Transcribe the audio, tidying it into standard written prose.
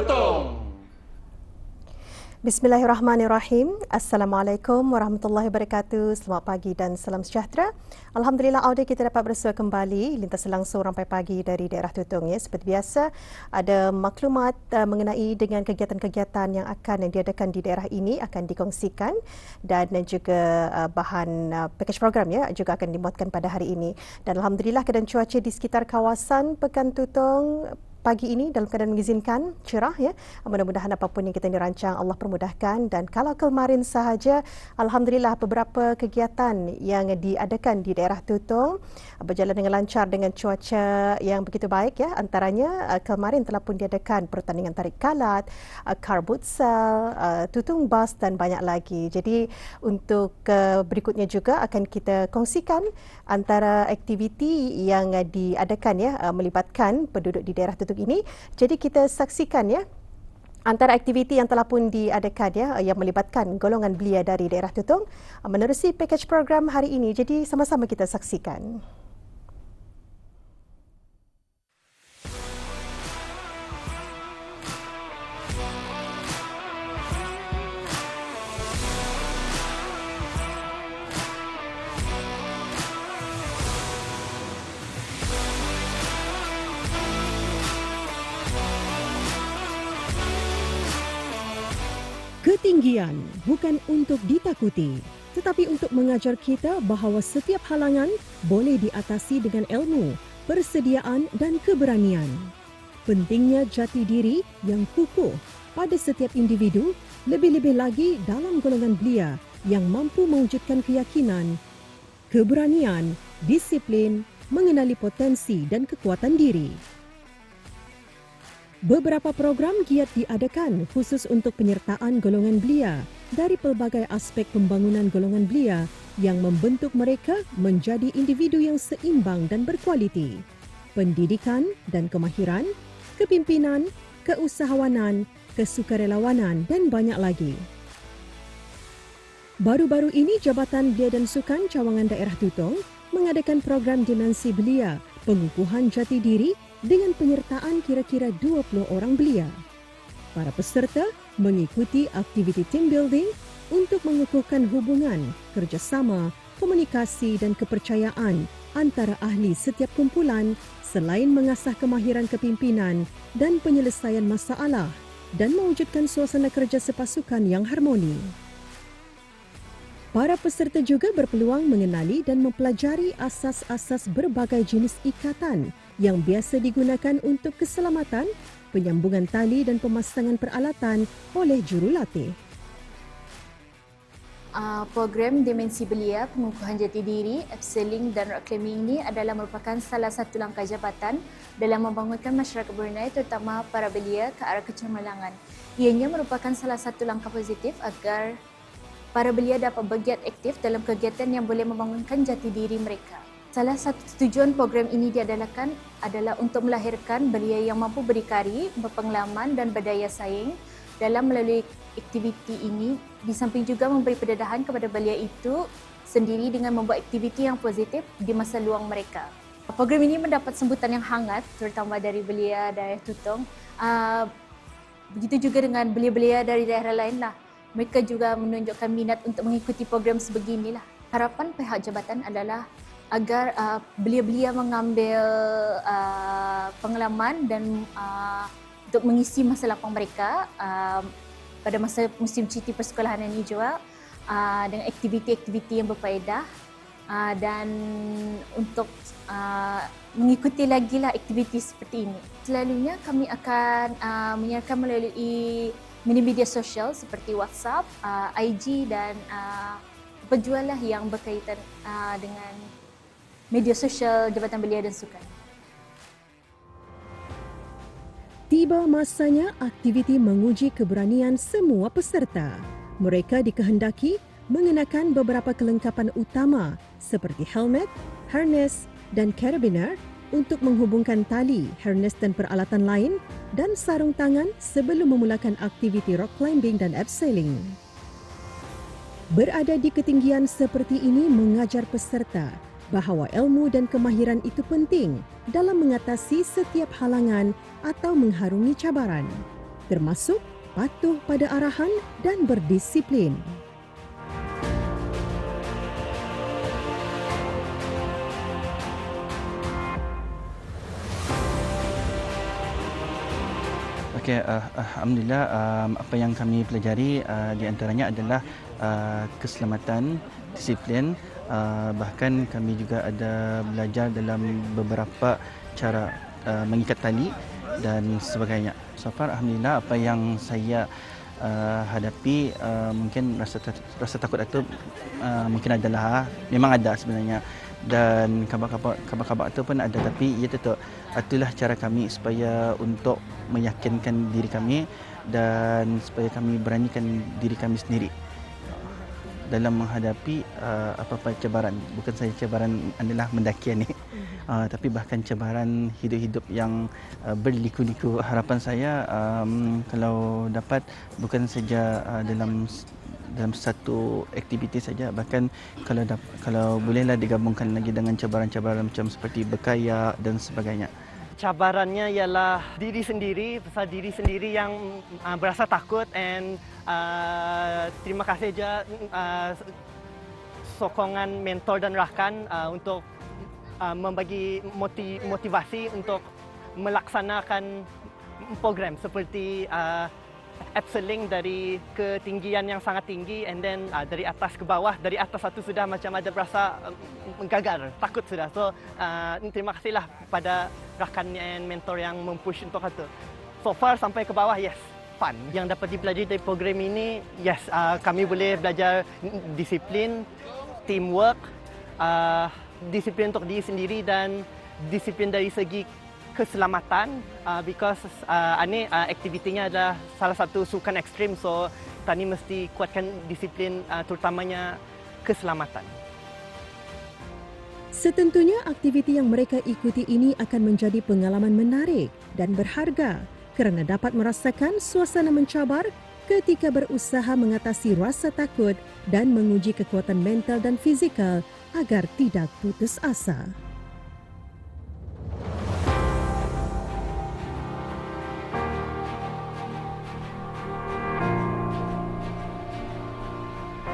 Tutong. Bismillahirrahmanirrahim. Assalamualaikum warahmatullahi wabarakatuh. Selamat pagi dan salam sejahtera. Alhamdulillah, audio kita dapat bersua kembali lintas langsung rampai pagi dari daerah Tutong. Ya. Seperti biasa, ada maklumat mengenai dengan kegiatan-kegiatan yang akan diadakan di daerah ini akan dikongsikan dan juga bahan package program ya juga akan dimuatkan pada hari ini. Dan alhamdulillah keadaan cuaca di sekitar kawasan Pekan Tutong pagi ini dalam keadaan mengizinkan, cerah ya. Mudah-mudahan apapun yang kita dirancang Allah permudahkan. Dan kalau kemarin sahaja, alhamdulillah beberapa kegiatan yang diadakan di daerah Tutong berjalan dengan lancar dengan cuaca yang begitu baik ya. Antaranya kemarin telah pun diadakan pertandingan tarik kalat, car futsal, Tutong bus dan banyak lagi. Jadi untuk berikutnya juga akan kita kongsikan antara aktiviti yang diadakan ya melibatkan penduduk di daerah Tutong ini. Jadi kita saksikan ya antara aktiviti yang telah pun diadakan ya yang melibatkan golongan belia dari daerah Tutong menerusi package program hari ini. Jadi sama-sama kita saksikan. Ketinggian bukan untuk ditakuti, tetapi untuk mengajar kita bahawa setiap halangan boleh diatasi dengan ilmu, persediaan dan keberanian. Pentingnya jati diri yang kukuh pada setiap individu, lebih-lebih lagi dalam golongan belia yang mampu mewujudkan keyakinan, keberanian, disiplin, mengenali potensi dan kekuatan diri. Beberapa program giat diadakan khusus untuk penyertaan golongan belia dari pelbagai aspek pembangunan golongan belia yang membentuk mereka menjadi individu yang seimbang dan berkualiti. Pendidikan dan kemahiran, kepimpinan, keusahawanan, kesukarelawanan dan banyak lagi. Baru-baru ini Jabatan Belia dan Sukan Cawangan Daerah Tutong mengadakan program Dimensi Belia, pengukuhan jati diri dengan penyertaan kira-kira 20 orang belia. Para peserta mengikuti aktiviti team building untuk mengukuhkan hubungan, kerjasama, komunikasi dan kepercayaan antara ahli setiap kumpulan selain mengasah kemahiran kepimpinan dan penyelesaian masalah dan mewujudkan suasana kerja sepasukan yang harmoni. Para peserta juga berpeluang mengenali dan mempelajari asas-asas berbagai jenis ikatan yang biasa digunakan untuk keselamatan, penyambungan tali dan pemasangan peralatan oleh jurulatih. Program Dimensi Belia, pengukuhan jati diri, upselling dan reclaiming ini adalah merupakan salah satu langkah jabatan dalam membangunkan masyarakat Brunei terutama para belia ke arah kecemerlangan. Ianya merupakan salah satu langkah positif agar para belia dapat bergiat aktif dalam kegiatan yang boleh membangunkan jati diri mereka. Salah satu tujuan program ini diadakan adalah untuk melahirkan belia yang mampu berdikari, berpengalaman dan berdaya saing. Dalam melalui aktiviti ini, di samping juga memberi pendedahan kepada belia itu sendiri dengan membuat aktiviti yang positif di masa luang mereka. Program ini mendapat sambutan yang hangat terutama dari belia daerah Tutong. Begitu juga dengan belia-belia dari daerah lain lah. Mereka juga menunjukkan minat untuk mengikuti program sebeginilah. Harapan pihak jabatan adalah agar belia-belia mengambil pengalaman dan untuk mengisi masa lapang mereka pada masa musim cuti persekolahan ini juga dengan aktiviti-aktiviti yang berfaedah dan untuk mengikuti lagi lah aktiviti seperti ini. Selalunya kami akan menyiarkan melalui media sosial seperti WhatsApp, IG dan apa jualah yang berkaitan dengan media sosial Jabatan Belia dan Sukan. Tiba masanya aktiviti menguji keberanian semua peserta. Mereka dikehendaki mengenakan beberapa kelengkapan utama seperti helmet, harness dan carabiner untuk menghubungkan tali, harness dan peralatan lain dan sarung tangan sebelum memulakan aktiviti rock climbing dan abseiling. Berada di ketinggian seperti ini mengajar peserta bahawa ilmu dan kemahiran itu penting dalam mengatasi setiap halangan atau mengharungi cabaran. termasuk patuh pada arahan dan berdisiplin. Okey, alhamdulillah apa yang kami pelajari di antaranya adalah keselamatan, disiplin, bahkan kami juga ada belajar dalam beberapa cara mengikat tali dan sebagainya. So far alhamdulillah apa yang saya hadapi mungkin rasa takut itu mungkin adalah memang ada sebenarnya, dan khabar-khabar itu pun ada, tapi ia tetap itulah cara kami supaya untuk meyakinkan diri kami dan supaya kami beranikan diri kami sendiri dalam menghadapi apa-apa cabaran. Bukan saja cabaran adalah mendaki ni, tapi bahkan cabaran hidup-hidup yang berliku-liku. Harapan saya kalau dapat bukan saja dalam satu aktiviti saja, bahkan kalau bolehlah digabungkan lagi dengan cabaran-cabaran macam seperti berkayak dan sebagainya. Cabarannya ialah diri sendiri, pasal diri sendiri yang berasa takut, and terima kasih saja sokongan mentor dan rakan untuk membagi motivasi untuk melaksanakan program seperti abseiling dari ketinggian yang sangat tinggi, and then dari atas ke bawah. Dari atas satu sudah macam ada berasa menggagal, takut sudah. So terima kasihlah pada rakan dan mentor yang mempush untuk itu. So far sampai ke bawah, yes, fun. Yang dapat dipelajari dari program ini, yes, kami boleh belajar disiplin, teamwork, disiplin untuk diri sendiri dan disiplin dari segi keselamatan, because ini aktivitinya adalah salah satu sukan ekstrim, so tani mesti kuatkan disiplin, terutamanya keselamatan. Setentunya aktiviti yang mereka ikuti ini akan menjadi pengalaman menarik dan berharga kerana dapat merasakan suasana mencabar ketika berusaha mengatasi rasa takut dan menguji kekuatan mental dan fizikal agar tidak putus asa.